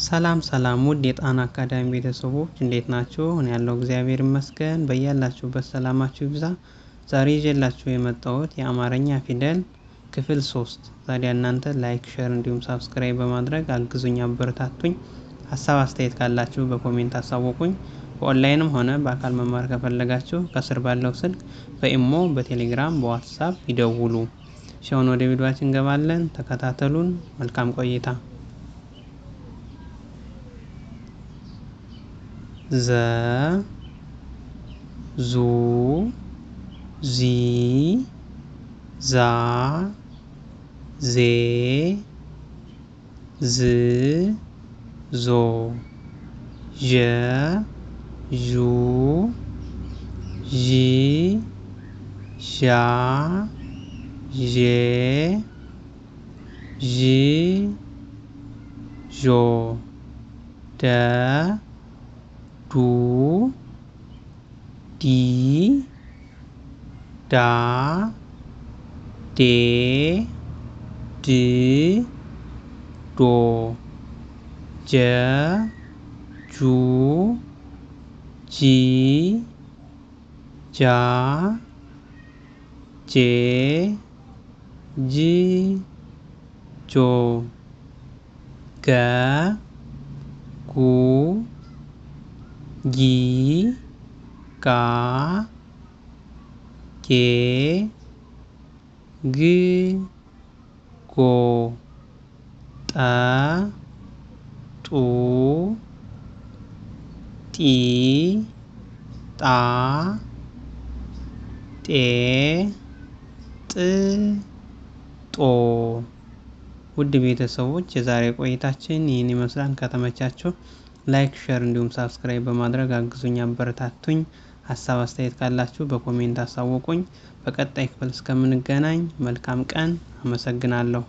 ሰላም ውድ የጣና አካዳሚ ቤተሰቦች እንዴት ናችሁ? እኔ ያለው እግዚአብሔር ይመስገን። በያላችሁበት ሰላማችሁ ይብዛ። ዛሬ ይዤላችሁ የመጣሁት የአማርኛ ፊደል ክፍል 3። ታዲያ እናንተ ላይክ፣ ሼር እንዲሁም ሳብስክራይብ በማድረግ አግዙኝ፣ አበረታቱኝ። ሀሳብ አስተያየት ካላችሁ በኮሜንት አሳውቁኝ። በኦንላይንም ሆነ በአካል መማር ከፈለጋችሁ ከስር ባለው ስልክ በኢሞ፣ በቴሌግራም፣ በዋትስአፕ ይደውሉ። ሻውን ወደ ቪዲዮአችን እንገባለን። ተከታተሉን። መልካም ቆይታ። ዘ ዙ ዚ ዛ ዜ ዝ ዞ ዠ ዡ ዢ ዣ ዤ ዥ ዦ ደ ዱ ዲ ዳ ዴ ድ ዶ ጀ ጁ ጂ ጃ ጄ ጅ ጆ ገ ጉ ጊ ጋ ጌ ግ ጎ ጠ ጡ ጢ ጣ ጤ ጥ ጦ። ውድ ቤተሰቦች የዛሬ ቆይታችን ይህን ይመስላል። ከተመቻችሁ ላይክ፣ ሼር እንዲሁም ሳብስክራይብ በማድረግ አግዙኝ፣ አበረታቱኝ። ሀሳብ አስተያየት ካላችሁ በኮሜንት አሳውቁኝ። በቀጣይ ክፍል እስከምንገናኝ መልካም ቀን። አመሰግናለሁ።